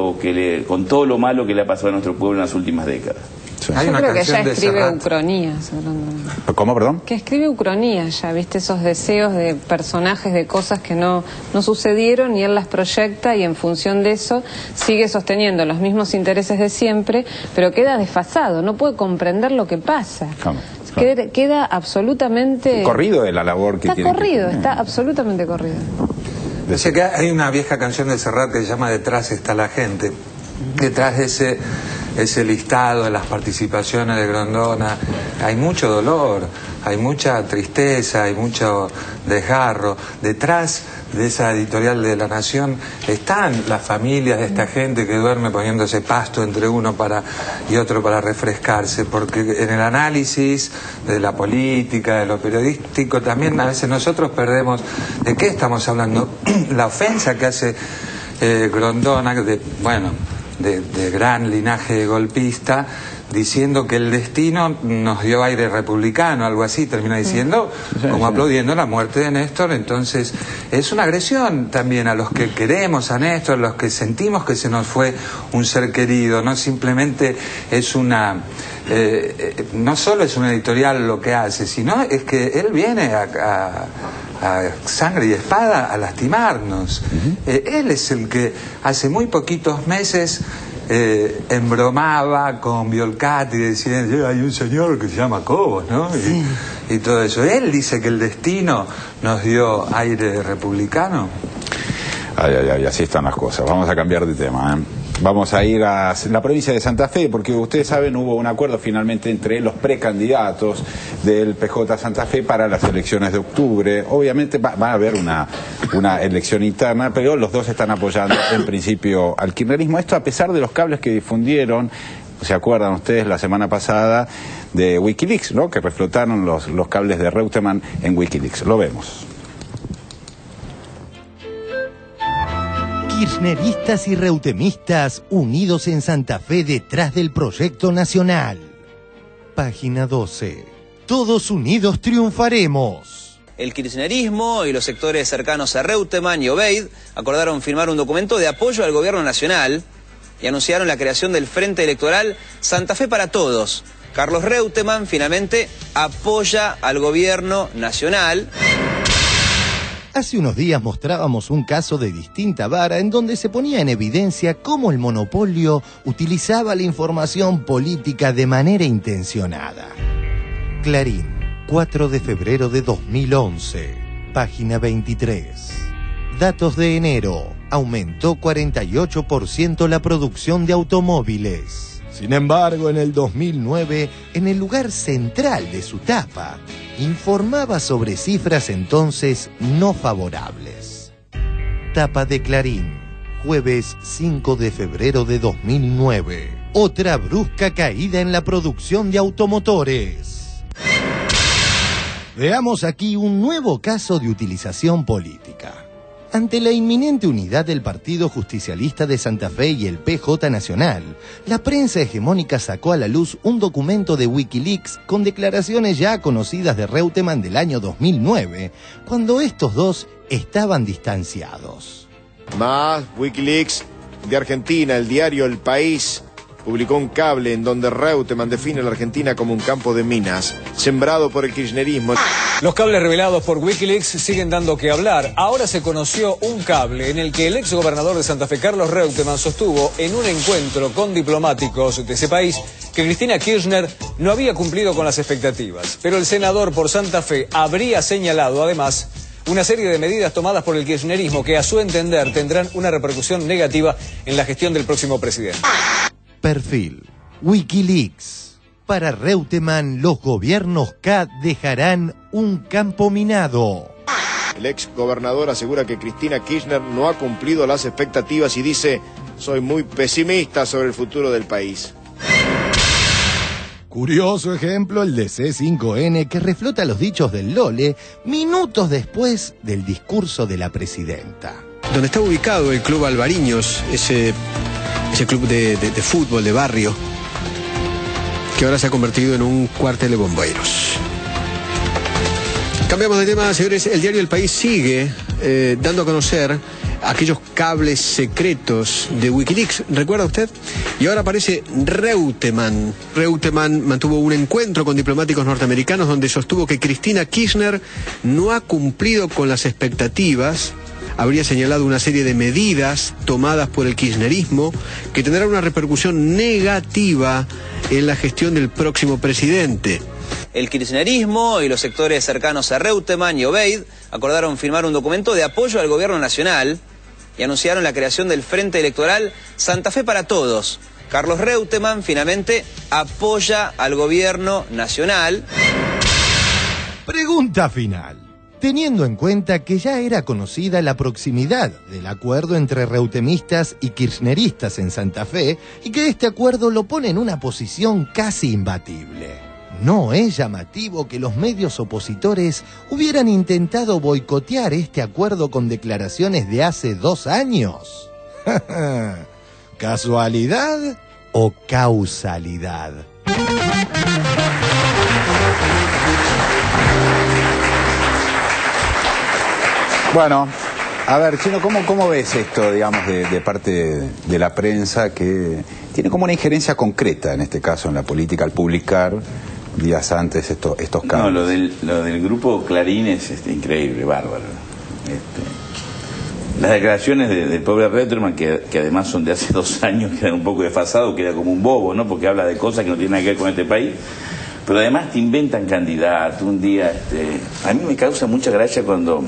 con todo lo malo que le ha pasado a nuestro pueblo en las últimas décadas. Yo creo que ya escribe ucronías. ¿Cómo, perdón? Que escribe ucronías ya, ¿viste? Esos deseos de personajes, de cosas que no sucedieron, y él las proyecta y en función de eso sigue sosteniendo los mismos intereses de siempre, pero queda desfasado, no puede comprender lo que pasa. Queda absolutamente... Corrido de la labor que tiene. Está absolutamente corrido. Dice que hay una vieja canción de Serrat que se llama Detrás está la gente. Detrás de ese listado de las participaciones de Grondona hay mucho dolor, hay mucha tristeza, hay mucho desgarro. Detrás de esa editorial de La Nación están las familias de esta gente que duerme poniéndose pasto entre uno y otro para refrescarse, porque en el análisis de la política, de lo periodístico, también a veces nosotros perdemos de qué estamos hablando. La ofensa que hace Grondona, de gran linaje golpista, diciendo que el destino nos dio aire republicano, algo así, termina diciendo, como aplaudiendo la muerte de Néstor. Entonces es una agresión también a los que queremos a Néstor, a los que sentimos que se nos fue un ser querido. No simplemente es una... no solo es una editorial lo que hace, sino es que él viene a sangre y espada a lastimarnos. Él es el que hace muy poquitos meses embromaba con Biolcati y decía, hay un señor que se llama Cobos, ¿no? Y todo eso. Él dice que el destino nos dio aire republicano. Ay, así están las cosas. Vamos a cambiar de tema, ¿eh? Vamos a ir a la provincia de Santa Fe, porque ustedes saben, hubo un acuerdo finalmente entre los precandidatos del PJ Santa Fe para las elecciones de octubre. Obviamente va a haber una elección interna, pero los dos están apoyando en principio al kirchnerismo. Esto a pesar de los cables que difundieron, ¿se acuerdan ustedes la semana pasada de Wikileaks, ¿no? Que reflotaron los cables de Reutemann en Wikileaks? Lo vemos. Kirchneristas y reutemistas unidos en Santa Fe detrás del proyecto nacional. Página 12. Todos unidos triunfaremos. El kirchnerismo y los sectores cercanos a Reutemann y Obeid acordaron firmar un documento de apoyo al gobierno nacional y anunciaron la creación del Frente Electoral Santa Fe para Todos. Carlos Reutemann finalmente apoya al gobierno nacional. Hace unos días mostrábamos un caso de distinta vara en donde se ponía en evidencia cómo el monopolio utilizaba la información política de manera intencionada. Clarín, 4 de febrero de 2011, página 23. Datos de enero, aumentó 48% la producción de automóviles. Sin embargo, en el 2009, en el lugar central de su tapa, informaba sobre cifras entonces no favorables. Tapa de Clarín, jueves 5 de febrero de 2009. Otra brusca caída en la producción de automotores. Veamos aquí un nuevo caso de utilización política. Ante la inminente unidad del Partido Justicialista de Santa Fe y el PJ Nacional, la prensa hegemónica sacó a la luz un documento de Wikileaks con declaraciones ya conocidas de Reutemann del año 2009, cuando estos dos estaban distanciados. Más Wikileaks de Argentina, el diario El País publicó un cable en donde Reutemann define a la Argentina como un campo de minas, sembrado por el kirchnerismo. Los cables revelados por Wikileaks siguen dando que hablar. Ahora se conoció un cable en el que el exgobernador de Santa Fe, Carlos Reutemann, sostuvo en un encuentro con diplomáticos de ese país que Cristina Kirchner no había cumplido con las expectativas. Pero el senador por Santa Fe habría señalado, además, una serie de medidas tomadas por el kirchnerismo que, a su entender, tendrán una repercusión negativa en la gestión del próximo presidente. Perfil, Wikileaks. Para Reutemann, los gobiernos K dejarán un campo minado. El ex gobernador asegura que Cristina Kirchner no ha cumplido las expectativas y dice: soy muy pesimista sobre el futuro del país. Curioso ejemplo el de C5N, que reflota los dichos del Lole minutos después del discurso de la presidenta. Donde está ubicado el Club Albariños, ese club de fútbol de barrio, que ahora se ha convertido en un cuartel de bomberos. Cambiamos de tema, señores. El diario El País sigue dando a conocer aquellos cables secretos de Wikileaks. ¿Recuerda usted? Y ahora aparece Reutemann. Reutemann mantuvo un encuentro con diplomáticos norteamericanos donde sostuvo que Cristina Kirchner no ha cumplido con las expectativas. Habría señalado una serie de medidas tomadas por el kirchnerismo que tendrán una repercusión negativa en la gestión del próximo presidente. El kirchnerismo y los sectores cercanos a Reutemann y Obeid acordaron firmar un documento de apoyo al gobierno nacional y anunciaron la creación del Frente Electoral Santa Fe para Todos. Carlos Reutemann finalmente apoya al gobierno nacional. Pregunta final. Teniendo en cuenta que ya era conocida la proximidad del acuerdo entre reutemistas y kirchneristas en Santa Fe y que este acuerdo lo pone en una posición casi imbatible, ¿no es llamativo que los medios opositores hubieran intentado boicotear este acuerdo con declaraciones de hace 2 años? ¿Casualidad o causalidad? Bueno, a ver, Chino, ¿cómo ves esto, digamos, de parte de la prensa, que tiene como una injerencia concreta, en este caso, en la política, al publicar días antes estos cambios? No, lo del grupo Clarín es increíble, bárbaro. Las declaraciones del pobre Reutemann, que además son de hace 2 años, quedan un poco desfasados, queda como un bobo, ¿no? Porque habla de cosas que no tienen nada que ver con este país. Pero además te inventan candidatos. Un día, a mí me causa mucha gracia cuando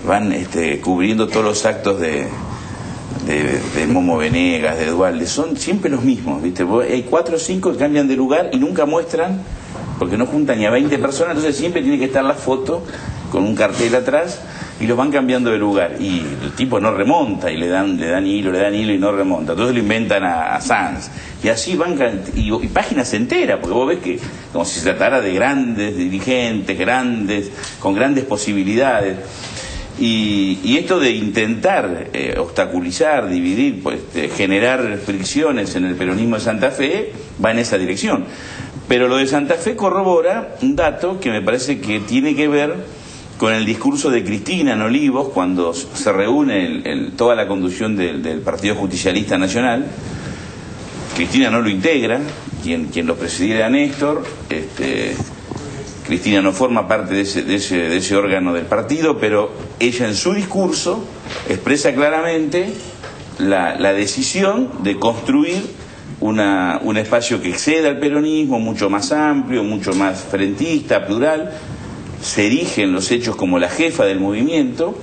van cubriendo todos los actos de Momo Venegas, de Dualde. Son siempre los mismos, ¿viste? Hay 4 o 5 que cambian de lugar y nunca muestran, porque no juntan ni a 20 personas, entonces siempre tiene que estar la foto con un cartel atrás y los van cambiando de lugar. Y el tipo no remonta y le dan hilo y no remonta. Entonces lo inventan a Sanz. Y así van, y páginas enteras, porque vos ves que como si se tratara de grandes dirigentes, con grandes posibilidades. Y esto de intentar obstaculizar, dividir, generar fricciones en el peronismo de Santa Fe va en esa dirección. Pero lo de Santa Fe corrobora un dato que me parece que tiene que ver con el discurso de Cristina en Olivos cuando se reúne toda la conducción del Partido Justicialista Nacional. Cristina no lo integra, quien lo presidía era Néstor. Cristina no forma parte de ese órgano del partido, pero ella en su discurso expresa claramente la decisión de construir un espacio que exceda al peronismo, mucho más amplio, mucho más frentista, plural. Se erige en los hechos como la jefa del movimiento,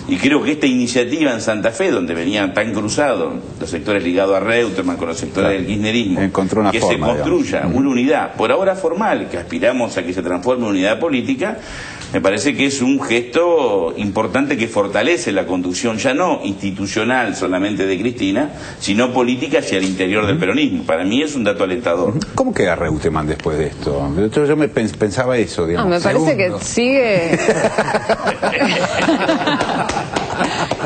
y creo que esta iniciativa en Santa Fe, donde venían tan cruzados los sectores ligados a Reutemann con los sectores del kirchnerismo, que se construya una unidad, por ahora formal, que aspiramos a que se transforme en unidad política, me parece que es un gesto importante que fortalece la conducción, ya no institucional solamente de Cristina, sino política hacia el interior del peronismo. Para mí es un dato alentador. ¿Cómo queda Reutemann después de esto? Yo me pensaba eso, digamos. Me parece que sigue...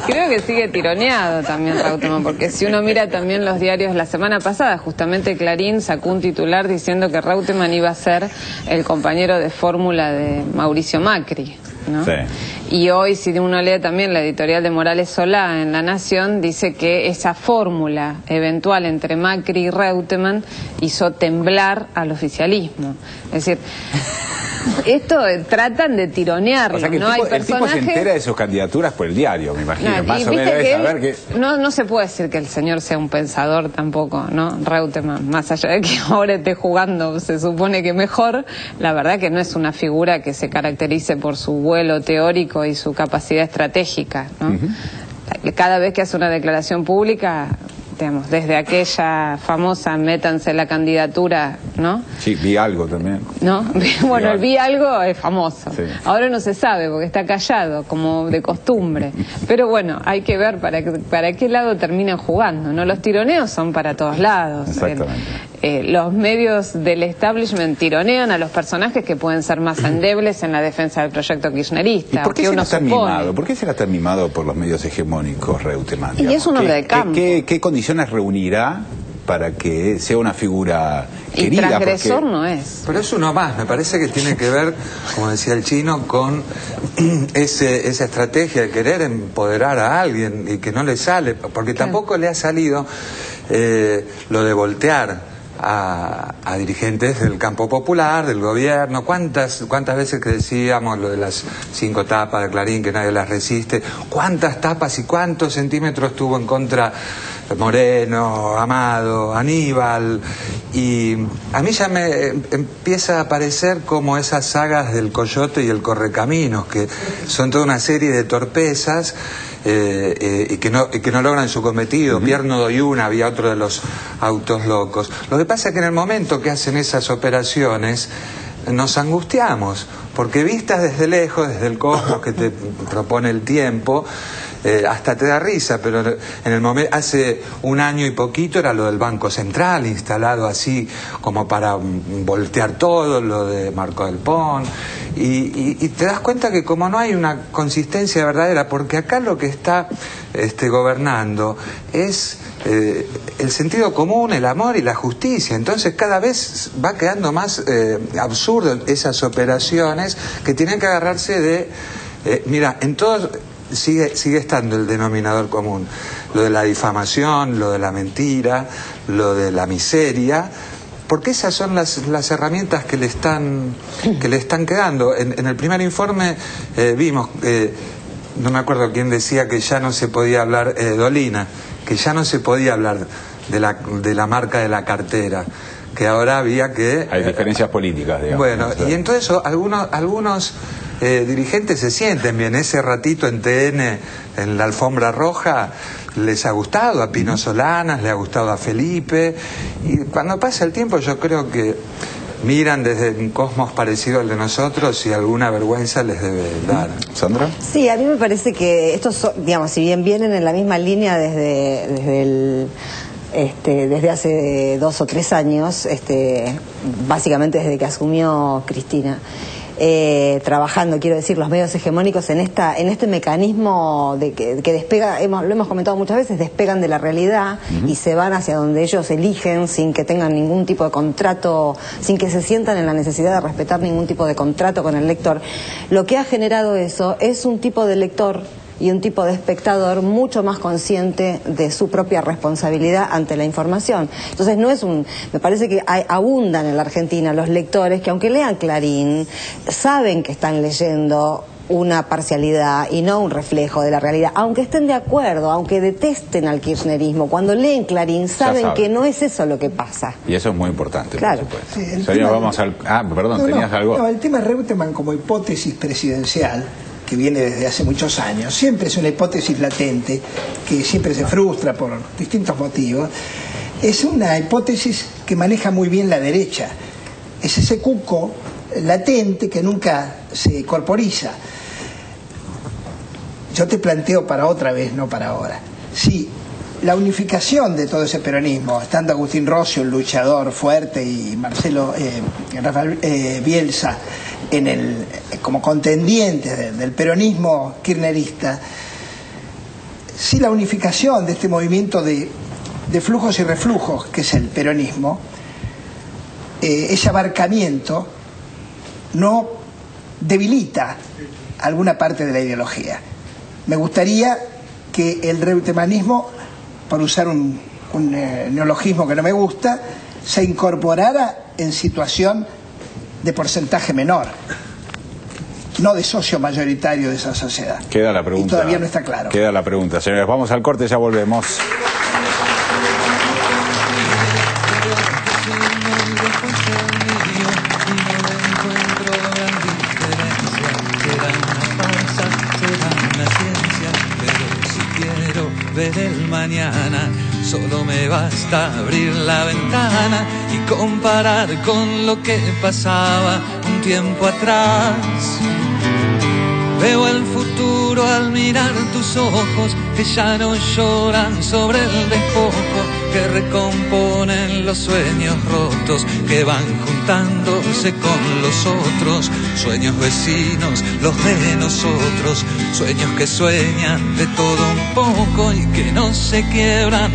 Creo que sigue tironeado también Reutemann, porque si uno mira también los diarios, la semana pasada justamente Clarín sacó un titular diciendo que Reutemann iba a ser el compañero de fórmula de Mauricio Macri, ¿no? Sí. Y hoy, si uno lee también la editorial de Morales Solá en La Nación, dice que esa fórmula eventual entre Macri y Reutemann hizo temblar al oficialismo. Es decir... Esto tratan de tironearlo, o sea que ¿no? Hay personajes... El tipo se entera de sus candidaturas por el diario, me imagino. Más o menos debe saber que... No se puede decir que el señor sea un pensador tampoco, ¿no? Reutemann, más allá de que ahora esté jugando, se supone que mejor, la verdad que no es una figura que se caracterice por su vuelo teórico y su capacidad estratégica, ¿no? Cada vez que hace una declaración pública... Digamos, desde aquella famosa métanse la candidatura, ¿no? Sí, vi algo también. ¿No? Bueno, el vi algo es famoso. Sí. Ahora no se sabe porque está callado, como de costumbre. Pero bueno, hay que ver para qué lado terminan jugando, ¿no? Los tironeos son para todos lados. Exactamente. Los medios del establishment tironean a los personajes que pueden ser más endebles en la defensa del proyecto kirchnerista. ¿Y por qué será tan mimado? ¿Por qué será tan mimado por los medios hegemónicos, Reutemann? Y es un hombre de campo. ¿Qué condiciones reunirá para que sea una figura querida? Y transgresor no es. Pero es uno más, me parece que tiene que ver, como decía el Chino, con esa estrategia de querer empoderar a alguien y que no le sale, porque tampoco le ha salido lo de voltear a dirigentes del campo popular, del gobierno. ¿Cuántas veces que decíamos lo de las 5 tapas de Clarín que nadie las resiste? ¿Cuántas tapas y cuántos centímetros tuvo en contra Moreno, Amado, Aníbal? Y a mí ya me empieza a aparecer como esas sagas del Coyote y el Correcaminos, que son toda una serie de torpezas y que no logran su cometido. Pierre no doy una, había otro de los autos locos. Lo que pasa es que en el momento que hacen esas operaciones nos angustiamos, porque vistas desde lejos, desde el cosmos que te propone el tiempo, hasta te da risa, pero en el momento, hace un año y poquito era lo del Banco Central, instalado así como para voltear todo, lo de Marco del Pon, y te das cuenta que como no hay una consistencia verdadera, porque acá lo que está gobernando es el sentido común, el amor y la justicia. Entonces cada vez va quedando más absurdo esas operaciones que tienen que agarrarse de mira, en todos sigue estando el denominador común, lo de la difamación, lo de la mentira, lo de la miseria, porque esas son las herramientas que le están quedando. En el primer informe vimos, no me acuerdo quién decía que ya no se podía hablar, Dolina, que ya no se podía hablar de la marca de la cartera, que ahora había que... Hay diferencias políticas, digamos. Bueno, y entonces algunos dirigentes se sienten bien. Ese ratito en TN, en la alfombra roja, les ha gustado a Pino Solanas, le ha gustado a Felipe, y cuando pasa el tiempo yo creo que miran desde un cosmos parecido al de nosotros y alguna vergüenza les debe dar. ¿Sandra? Sí, a mí me parece que estos, digamos, si bien vienen en la misma línea desde hace 2 o 3 años, básicamente desde que asumió Cristina, trabajando, quiero decir, los medios hegemónicos en este mecanismo de que despega, lo hemos comentado muchas veces, despegan de la realidad y se van hacia donde ellos eligen sin que tengan ningún tipo de contrato, sin que se sientan en la necesidad de respetar ningún tipo de contrato con el lector. Lo que ha generado eso es un tipo de lector y un tipo de espectador mucho más consciente de su propia responsabilidad ante la información. Entonces me parece que abundan en la Argentina los lectores que aunque lean Clarín, saben que están leyendo una parcialidad y no un reflejo de la realidad, aunque estén de acuerdo, aunque detesten al kirchnerismo, cuando leen Clarín saben que no es eso lo que pasa. Y eso es muy importante, claro. por supuesto. Sí, vamos al... perdón, tenías algo. No, el tema Reutemann como hipótesis presidencial, que viene desde hace muchos años, siempre es una hipótesis latente, que siempre se frustra por distintos motivos, es una hipótesis que maneja muy bien la derecha. Es ese cuco latente que nunca se corporiza. Yo te planteo para otra vez, no para ahora. Si la unificación de todo ese peronismo, estando Agustín Rossi, un luchador fuerte, y Rafael Bielsa como contendientes del peronismo kirchnerista, si la unificación de este movimiento de flujos y reflujos que es el peronismo, ese abarcamiento no debilita alguna parte de la ideología. Me gustaría que el reutemanismo, por usar un neologismo que no me gusta, se incorporara en situación de porcentaje menor, no de socio mayoritario de esa sociedad. Queda la pregunta. Y todavía no está claro. Queda la pregunta. Señores, vamos al corte, ya volvemos. Ver el mañana, solo me basta abrir la ventana y comparar con lo que pasaba un tiempo atrás. Veo el futuro al mirar tus ojos que ya no lloran sobre el despojo, que recomponen los sueños rotos, que van juntándose con los otros, sueños vecinos, los de nosotros, sueños que sueñan de todo un poco y que no se quiebran